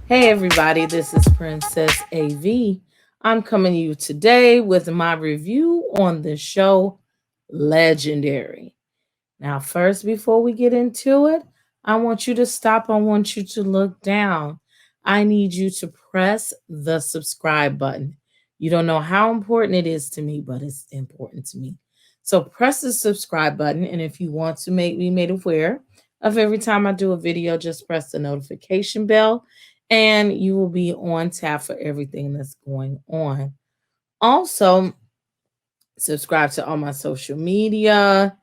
Hey everybody, this is Princess AV. I'm coming to you today with my review on the show Legendary. Now, first, before we get into it, I want you to stop. I want you to look down. I need you to press the subscribe button. You don't know how important it is to me, but it's important to me. So press the subscribe button. And if you want to make me made aware of every time I do a video, just press the notification bell and you will be on tap for everything that's going on. Also, subscribe to all my social media.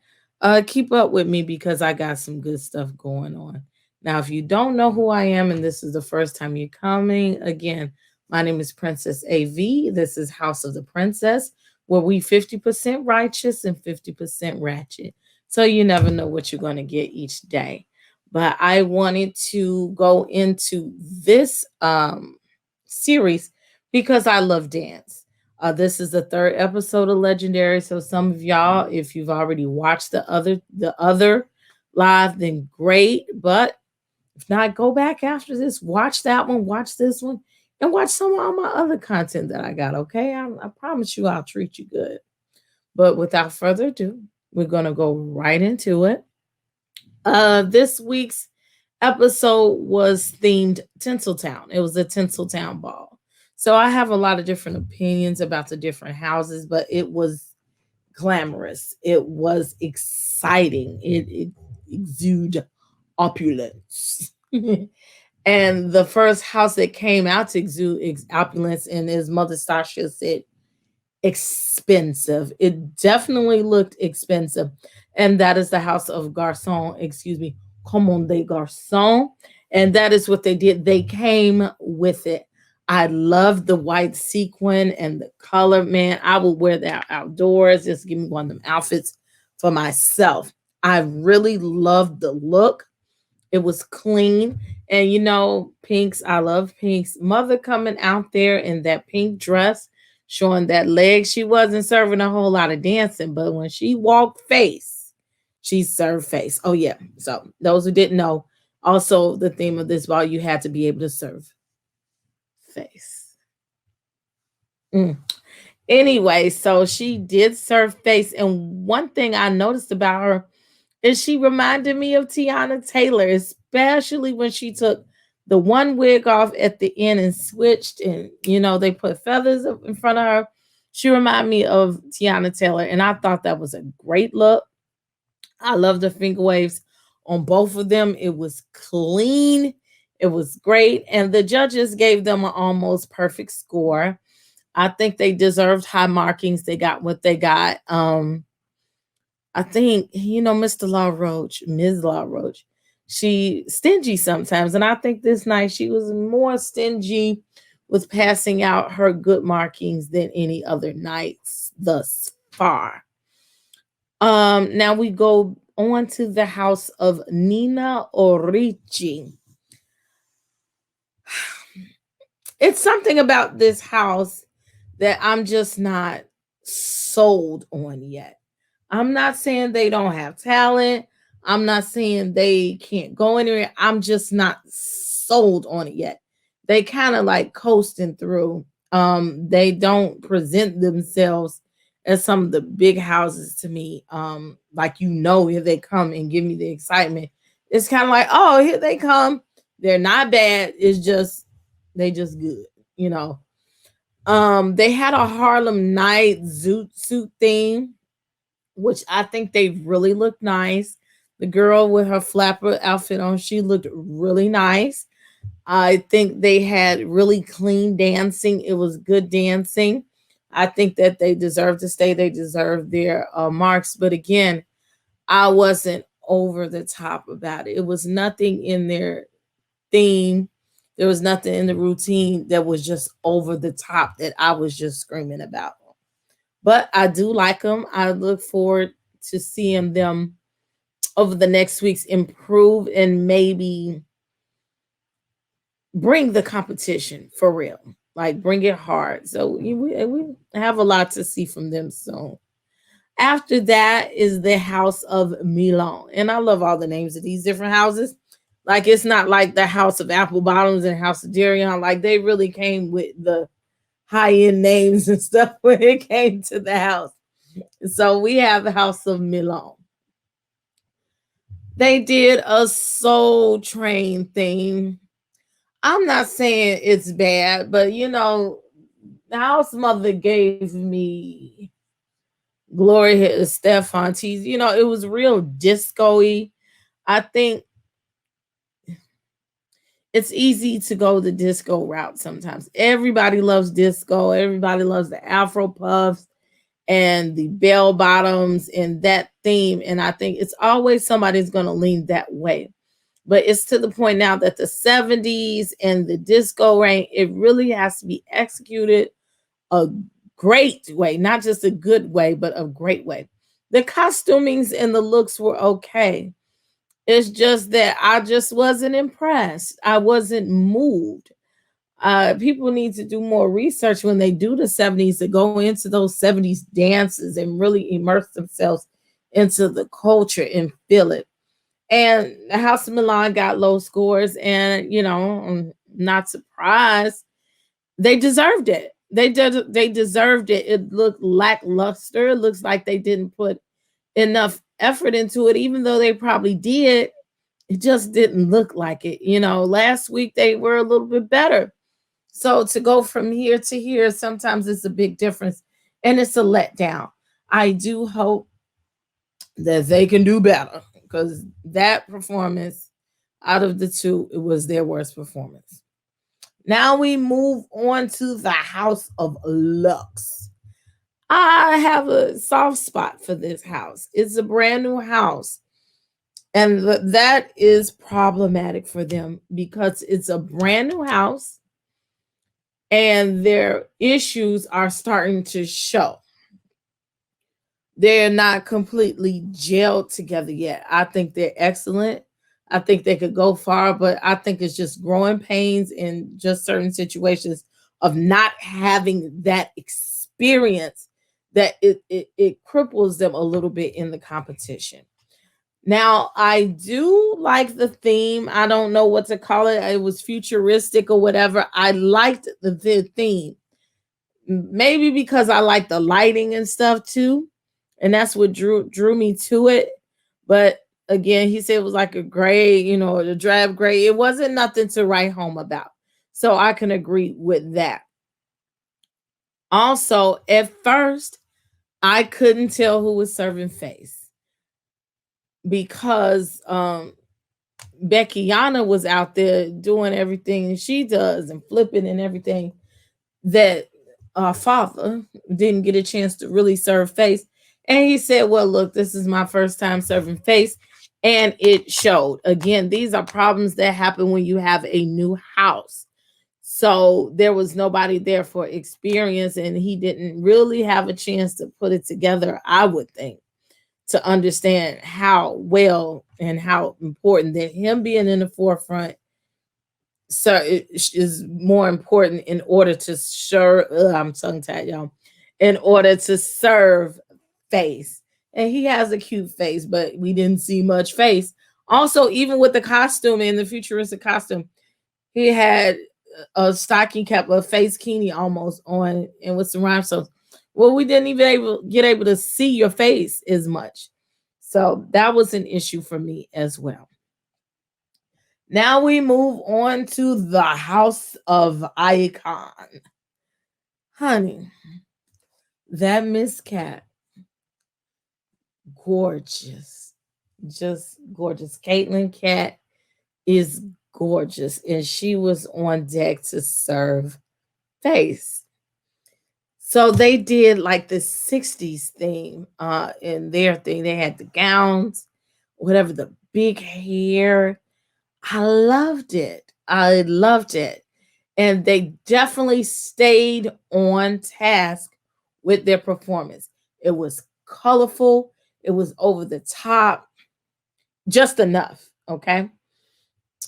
Keep up with me because I got some good stuff going on. Now, if you don't know who I am and this is the first time you're coming, again, my name is Princess AV. This is House of the Princess, where we 50% righteous and 50% ratchet. So you never know what you're going to get each day. But I wanted to go into this series because I love dance. This is the third episode of Legendary. So some of y'all, if you've already watched the other live, then great. But if not, go back after this, watch that one, watch this one, and watch some of all my other content that I got. Okay, I promise you, I'll treat you good. But without further ado, we're gonna go right into it. This week's episode was themed Tinseltown. It was a Tinseltown ball. So I have a lot of different opinions about the different houses, but it was glamorous. It was exciting. It exuded opulence. And the first house that came out to exude opulence, and his mother Sasha said expensive. It definitely looked expensive. And that is the house of Garcon, excuse me, Common des Garçons. And that is what they did. They came with it. I love the white sequin and the color. Man, I will wear that outdoors. Just give me one of them outfits for myself. I really loved the look. It was clean. And pinks, I love pinks. Mother coming out there in that pink dress, showing that leg. She wasn't serving a whole lot of dancing, but when she walked face, she served face. Oh, yeah. So, those who didn't know, also the theme of this ball, you had to be able to serve face. Mm. Anyway, so she did serve face. And one thing I noticed about her is she reminded me of Tiana Taylor, especially when she took the one wig off at the end and switched, and they put feathers up in front of her. She reminded me of Tiana Taylor, and I thought that was a great look. I love the finger waves on both of them. It was clean, it was great, and the judges gave them an almost perfect score. I think they deserved high markings. They got what they got. I think, Mr. Law Roach, Ms. Law Roach, she stingy sometimes. And I think this night she was more stingy with passing out her good markings than any other nights thus far. Now we go on to the house of Nina Orici. It's something about this house that I'm just not sold on yet. I'm not saying they don't have talent. I'm not saying they can't go anywhere. I'm just not sold on it yet. They kind of like coasting through. They don't present themselves as some of the big houses to me. Like here they come and give me the excitement. It's kind of like, oh, here they come. They're not bad. It's just they just good, you know. They had a Harlem Night zoot suit theme, which I think they really looked nice. The girl with her flapper outfit on, she looked really nice. I think they had really clean dancing. It was good dancing. I think that they deserve to stay. They deserve their marks. But again, I wasn't over the top about it. It was nothing in their theme. There was nothing in the routine that was just over the top that I was just screaming about. But I do like them. I look forward to seeing them over the next weeks improve and maybe bring the competition for real. Like bring it hard. So we have a lot to see from them soon. After that is the House of Milan. And I love all the names of these different houses. Like it's not like the House of Apple Bottoms and House of Darion. Like they really came with the high end names and stuff when it came to the house. So we have the House of Milan. They did a Soul Train theme. I'm not saying it's bad, but the house mother gave me Gloria Estefan tease. It was real disco-y. I think it's easy to go the disco route sometimes. Everybody loves disco. Everybody loves the Afro puffs and the bell bottoms and that theme. And I think it's always somebody's going to lean that way. But it's to the point now that the 70s and the disco reign, it really has to be executed a great way, not just a good way, but a great way. The costumings and the looks were okay. It's just that I just wasn't impressed. I wasn't moved. People need to do more research when they do the 70s to go into those 70s dances and really immerse themselves into the culture and feel it. And the House of Milan got low scores, and I'm not surprised. They deserved it. They deserved it. It looked lackluster. It looks like they didn't put enough effort into it, even though they probably did. It just didn't look like it. Last week they were a little bit better. So to go from here to here, sometimes it's a big difference and it's a letdown. I do hope that they can do better because that performance out of the two, it was their worst performance. Now we move on to the House of Lux. I have a soft spot for this house. It's a brand new house. And that is problematic for them because it's a brand new house and their issues are starting to show. They're not completely gelled together yet. I think they're excellent. I think they could go far, but I think it's just growing pains in just certain situations of not having that experience that it cripples them a little bit in the competition. Now, I do like the theme. I don't know what to call it. It was futuristic or whatever. I liked the theme. Maybe because I like the lighting and stuff too. And that's what drew me to it. But again, he said it was like a gray, the drab gray. It wasn't nothing to write home about. So I can agree with that. Also, at first, I couldn't tell who was serving face because Beckyana was out there doing everything she does and flipping and everything that our father didn't get a chance to really serve face. And he said, well, look, this is my first time serving face. And it showed. Again, these are problems that happen when you have a new house. So there was nobody there for experience, and he didn't really have a chance to put it together, I would think, to understand how well and how important that him being in the forefront it is more important in order to serve. I'm tongue tied, y'all. In order to serve face, and he has a cute face, but we didn't see much face. Also, even with the costume in the futuristic costume, he had a stocking cap, a face kini almost on, and with some rhinestones. Well, we didn't even get able to see your face as much, so that was an issue for me as well. Now we move on to the House of Icon. Honey, that Miss Cat, gorgeous. Just gorgeous. Caitlin Cat is gorgeous. And she was on deck to serve face. So they did like the 60s theme in their thing. They had the gowns, whatever, the big hair. I loved it. I loved it. And they definitely stayed on task with their performance. It was colorful, it was over the top, just enough. Okay.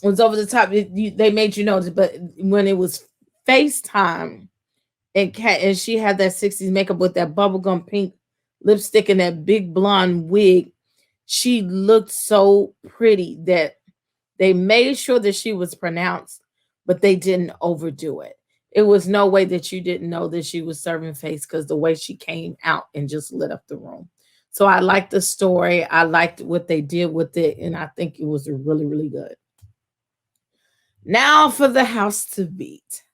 It was over the top. They made you notice, but when it was FaceTime and she had that 60s makeup with that bubblegum pink lipstick and that big blonde wig, she looked so pretty that They made sure that she was pronounced, but they didn't overdo it. It was no way that you didn't know that she was serving face because the way she came out and just lit up the room. So I liked the story. I liked what they did with it, and I think it was really, really good. Now for the house to beat.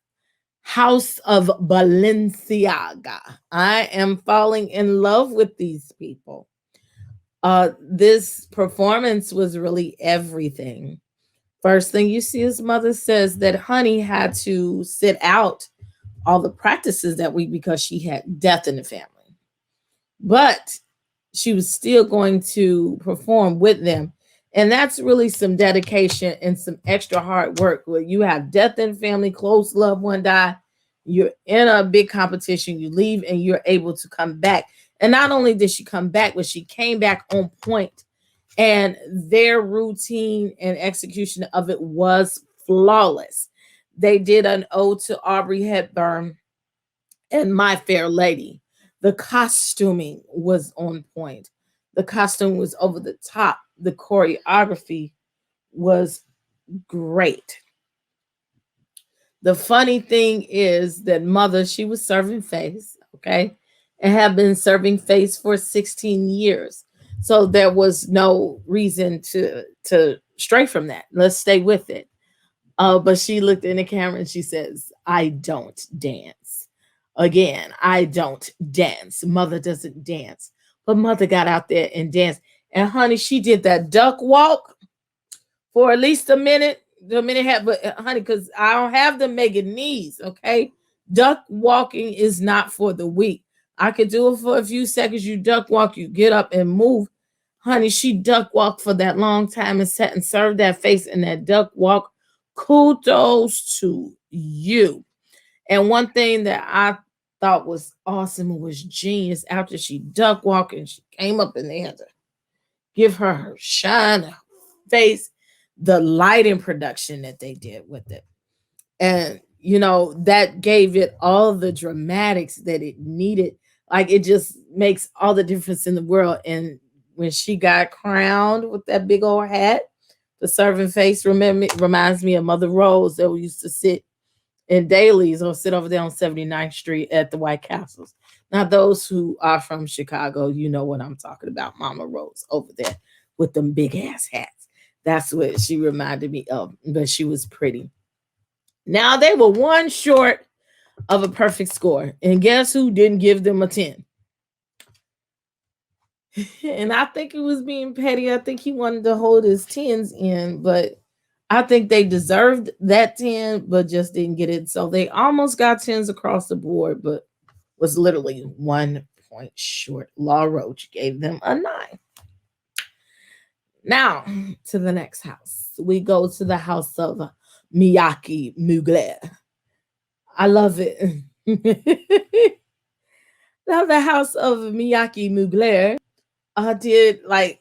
House of Balenciaga. I am falling in love with these people. This performance was really everything. First thing you see, his mother says that Honey had to sit out all the practices that week because she had death in the family. But she was still going to perform with them. And that's really some dedication and some extra hard work where you have death in family, close loved one die, you're in a big competition, you leave and you're able to come back. And not only did she come back, but she came back on point. And their routine and execution of it was flawless. They did an ode to Aubrey Hepburn and My Fair Lady. The costuming was on point. The costume was over the top. The choreography was great. The funny thing is that Mother, she was serving face, okay, and have been serving face for 16 years. So there was no reason to stray from that. Let's stay with it. But she looked in the camera and she says, I don't dance. Again, I don't dance. Mother doesn't dance. But Mother got out there and danced. And honey, she did that duck walk for at least a minute, the minute half. But honey, because I don't have the mega knees, okay? Duck walking is not for the weak. I could do it for a few seconds. You duck walk, you get up and move. Honey, she duck walked for that long time and sat and served that face in that duck walk. Kudos to you. And one thing that I thought was awesome and was genius after she duck walked and she came up in there to give her shine, her face, the lighting production that they did with it. And, you know, that gave it all the dramatics that it needed. Like it just makes all the difference in the world. And when she got crowned with that big old hat, the serving face reminds me of Mother Rose that we used to sit in dailies or sit over there on 79th Street at the White Castles. Now, those who are from Chicago, you know what I'm talking about. Mama Rose over there with them big ass hats. That's what she reminded me of, but she was pretty. Now, they were one short of a perfect score. And guess who didn't give them a 10? And I think it was being petty. I think he wanted to hold his tens in, but I think they deserved that 10, but just didn't get it. So they almost got tens across the board, but was literally 1 point short. Law Roach gave them a 9. Now to the next house. We go to the house of Miyake Mugler. I love it. Now the house of Miyake Mugler did like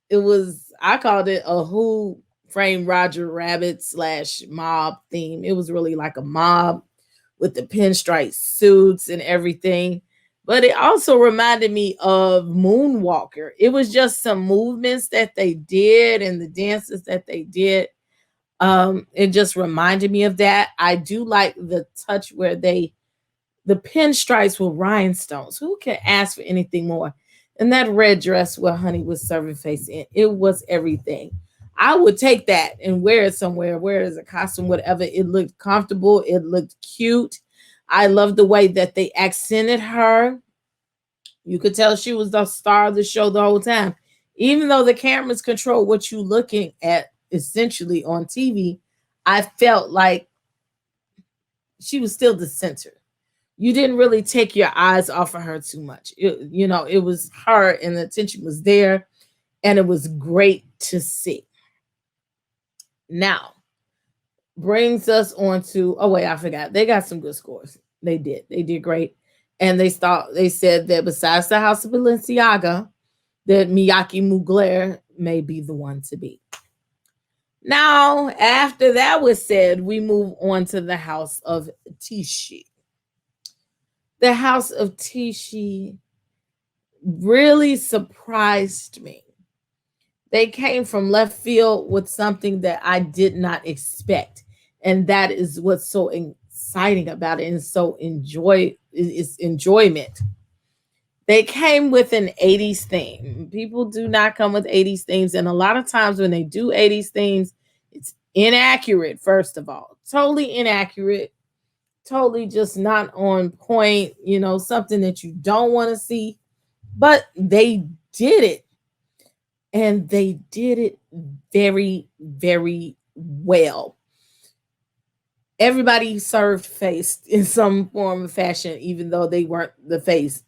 it was. I called it a Who Framed Roger Rabbit slash mob theme. It was really like a mob with the pinstripe suits and everything. But it also reminded me of Moonwalker. It was just some movements that they did and the dances that they did. It just reminded me of that. I do like the touch where the pinstripes were rhinestones. Who can ask for anything more? And that red dress where Honey was serving face in, it was everything. I would take that and wear it somewhere, wear it as a costume, whatever. It looked comfortable. It looked cute. I love the way that they accented her. You could tell she was the star of the show the whole time. Even though the cameras control what you're looking at essentially on TV, I felt like she was still the center. You didn't really take your eyes off of her too much. It was her and the attention was there and it was great to see. Now, brings us on to, oh wait, I forgot. They got some good scores. They did. They did great. And they said that besides the House of Balenciaga, that Miyake Mugler may be the one to beat. Now, after that was said, we move on to the House of Tishi. The House of Tishi really surprised me They came from left field with something that I did not expect. And that is what's so exciting about it, and so it's enjoyment. They came with an 80s theme. People do not come with 80s themes. And a lot of times when they do 80s themes, it's inaccurate, first of all. Totally inaccurate. Totally just not on point, something that you don't want to see. But they did it. And they did it very, very well. Everybody served face in some form of fashion, even though they weren't the face.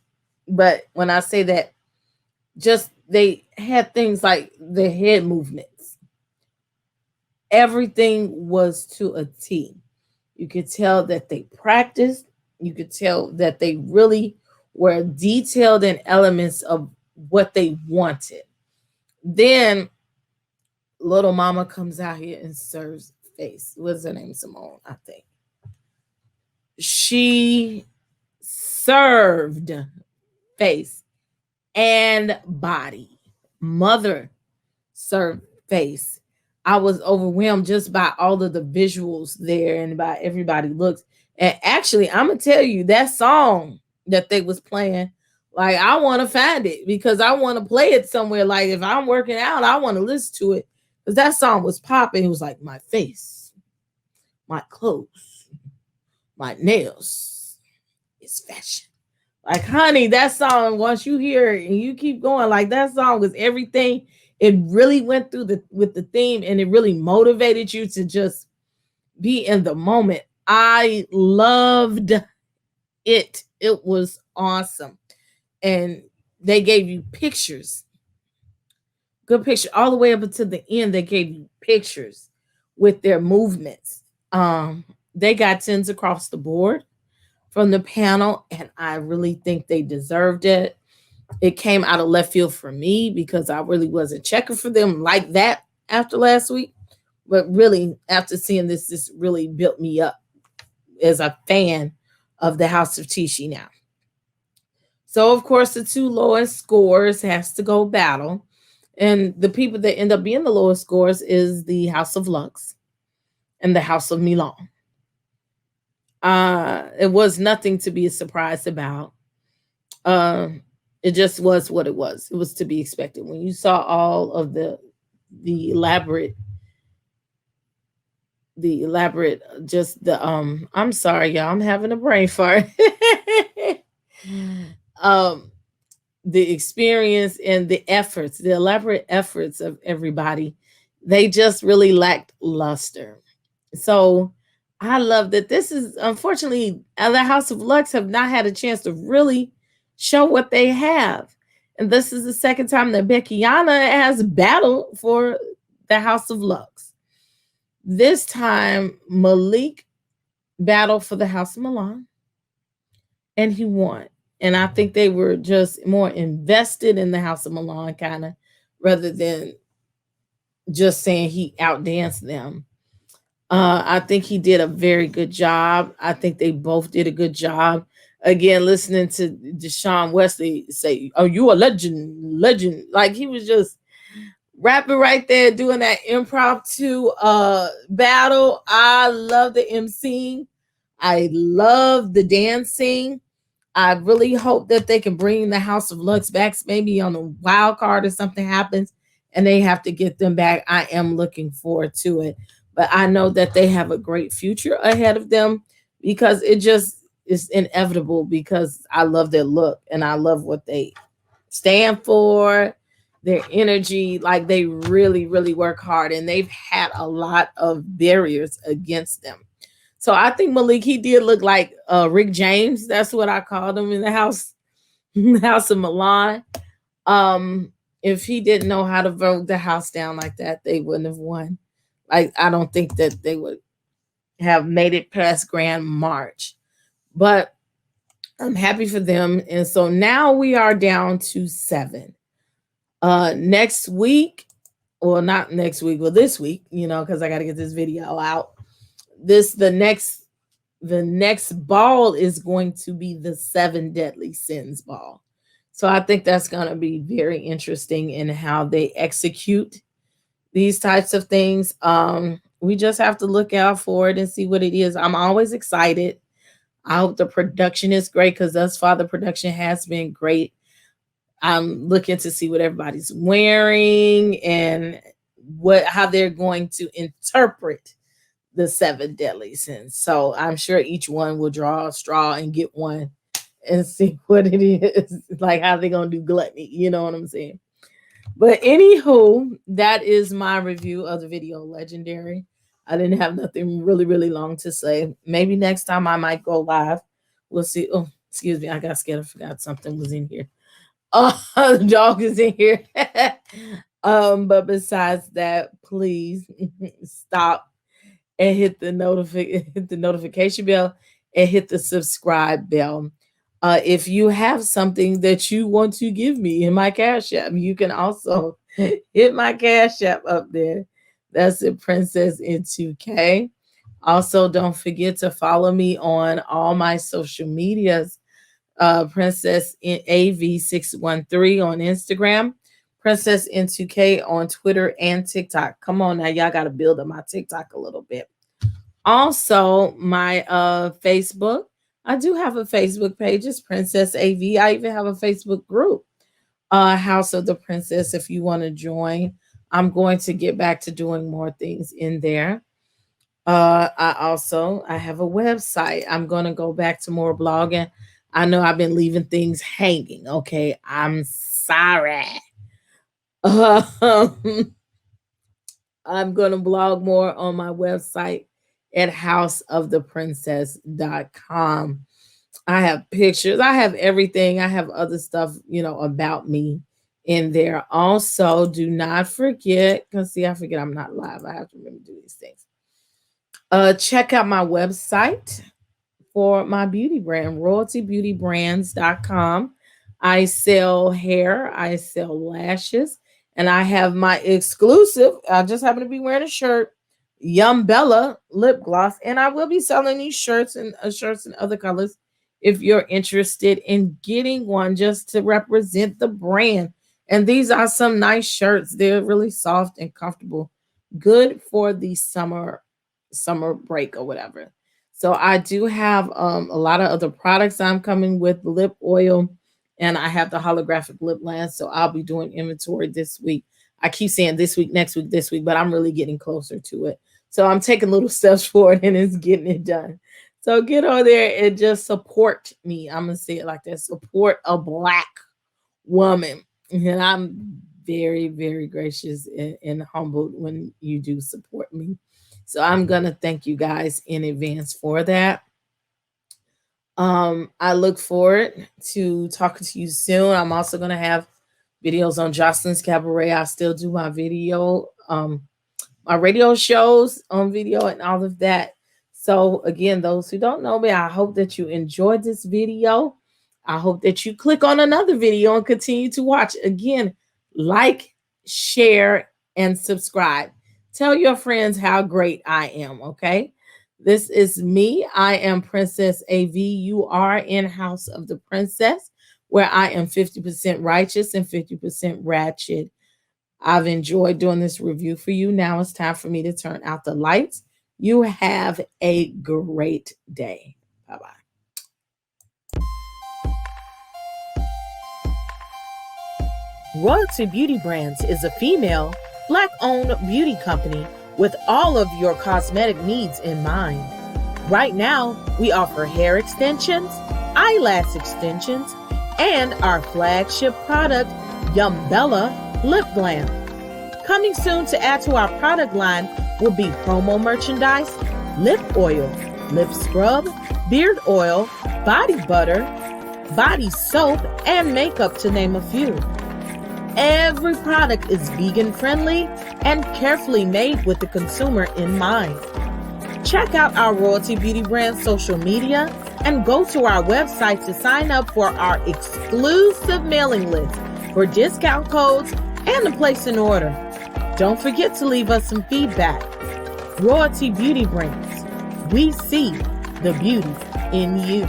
But when I say that, just they had things like the head movements. Everything was to a T. You could tell that they practiced. You could tell that they really were detailed in elements of what they wanted. Then little mama comes out here and serves face. What's her name? Simone, I think. She served face and body. Mother served face. I was overwhelmed just by all of the visuals there and by everybody looks. And actually, I'm gonna tell you that song that they was playing, like I want to find it because I want to play it somewhere. Like if I'm working out, I want to listen to it because that song was popping. It was like my face, my clothes, my nails, it's fashion. Like, honey, that song, once you hear it and you keep going, like that song was everything. It really went through with the theme and it really motivated you to just be in the moment. I loved it. It was awesome. And they gave you pictures. Good picture. All the way up until the end, they gave you pictures with their movements. They got 10s across the board from the panel, and I really think they deserved it. It came out of left field for me because I really wasn't checking for them like that after last week. But really, after seeing this really built me up as a fan of the House of Tishi now. So, of course, the two lowest scores has to go battle. And the people that end up being the lowest scores is the House of Lux and the House of Milan. It was nothing to be surprised about. It just was what it was. It was to be expected. When you saw all of the elaborate just the I'm sorry y'all, I'm having a brain fart. um the experience and the efforts, the elaborate efforts of everybody, they just really lacked luster. So I love that this is unfortunately the House of Lux have not had a chance to really show what they have. And this is the second time that Beckiana has battled for the House of Lux. This time Malik battled for the House of Milan and he won. And I think they were just more invested in the House of Milan, kind of, rather than just saying he outdanced them. I think he did a very good job. I think they both did a good job. Again, listening to Deshaun Wesley say, "Oh, you a legend, legend!" Like he was just rapping right there, doing that impromptu battle. I love the emceeing. I love the dancing. I really hope that they can bring the House of Lux back, maybe on a wild card or something happens and they have to get them back. I am looking forward to it. But I know that they have a great future ahead of them because it just is inevitable because I love their look and I love what they stand for, their energy. Like they really, really work hard and they've had a lot of barriers against them. So I think Malik, he did look like Rick James. That's what I called him in the house, the House of Milan. If he didn't know how to vote the house down like that, they wouldn't have won. Like I don't think that they would have made it past Grand March. But I'm happy for them. And so now we are down to 7. Next week, well, not next week, well, this week, because I got to get this video out. The next ball is going to be the 7 deadly sins ball. So I think that's going to be very interesting in how they execute these types of things. We just have to look out for it and see what it is. I'm always excited. I hope the production is great because thus far the production has been great. I'm looking to see what everybody's wearing and how they're going to interpret the seven deadly sins. So I'm sure each one will draw a straw and get one and see what it is, like how they're gonna do gluttony. You know what I'm saying? But anywho, that is my review of the video Legendary. I didn't have nothing really, really long to say. Maybe next time I might go live. We'll see. Oh, excuse me. I got scared. I forgot something was in here. Oh, the dog is in here. But besides that, please stop and hit the notification bell and hit the subscribe bell. If you have something that you want to give me in my Cash App, you can also hit my Cash App up there. That's it, Princess in 2K. Also, don't forget to follow me on all my social medias. Princess in AV613 on Instagram, Princess in 2K on Twitter and TikTok. Come on now, y'all got to build up my TikTok a little bit. Also, my Facebook. I do have a Facebook page. It's Princess AV. I even have a Facebook group, House of the Princess. If you want to join, I'm going to get back to doing more things in there. I have a website. I'm going to go back to more blogging. I know I've been leaving things hanging. Okay, I'm sorry. I'm going to blog more on my website at houseoftheprincess.com. I have pictures. I have everything. I have other stuff, about me in there. Also, do not forget, because see, I forget I'm not live. I have to remember to do these things. Check out my website for my beauty brand, royaltybeautybrands.com. I sell hair, I sell lashes, and I have my exclusive, I just happen to be wearing a shirt, Yum Bella lip gloss, and I will be selling these shirts and other colors if you're interested in getting one just to represent the brand. And these are some nice shirts. They're really soft and comfortable, good for the summer break or whatever. So I do have a lot of other products I'm coming with, lip oil, and I have the holographic lip lance. So I'll be doing inventory this week. I keep saying this week, next week, this week, but I'm really getting closer to it. So I'm taking little steps forward and it's getting it done. So get on there and just support me. I'm going to say it like that. Support a Black woman. And I'm very, very gracious and humbled when you do support me. So I'm going to thank you guys in advance for that. I look forward to talking to you soon. I'm also going to have videos on Jocelyn's Cabaret. I still do my video, my radio shows on video and all of that. So again, those who don't know me, I hope that you enjoyed this video. I hope that you click on another video and continue to watch. Again, like, share, and subscribe. Tell your friends how great I am, okay? This is me. I am Princess AV. You are in House of the Princess, where I am 50% righteous and 50% ratchet. I've enjoyed doing this review for you. Now it's time for me to turn out the lights. You have a great day. Bye-bye. Royalty Beauty Brands is a female, Black-owned beauty company with all of your cosmetic needs in mind. Right now, we offer hair extensions, eyelash extensions, and our flagship product, Yum Bella Lip Glam. Coming soon to add to our product line will be promo merchandise, lip oil, lip scrub, beard oil, body butter, body soap, and makeup, to name a few. Every product is vegan friendly and carefully made with the consumer in mind. Check out our Royalty Beauty Brand social media and go to our website to sign up for our exclusive mailing list for discount codes and to place an order. Don't forget to leave us some feedback. Royalty Beauty Brands. We see the beauty in you.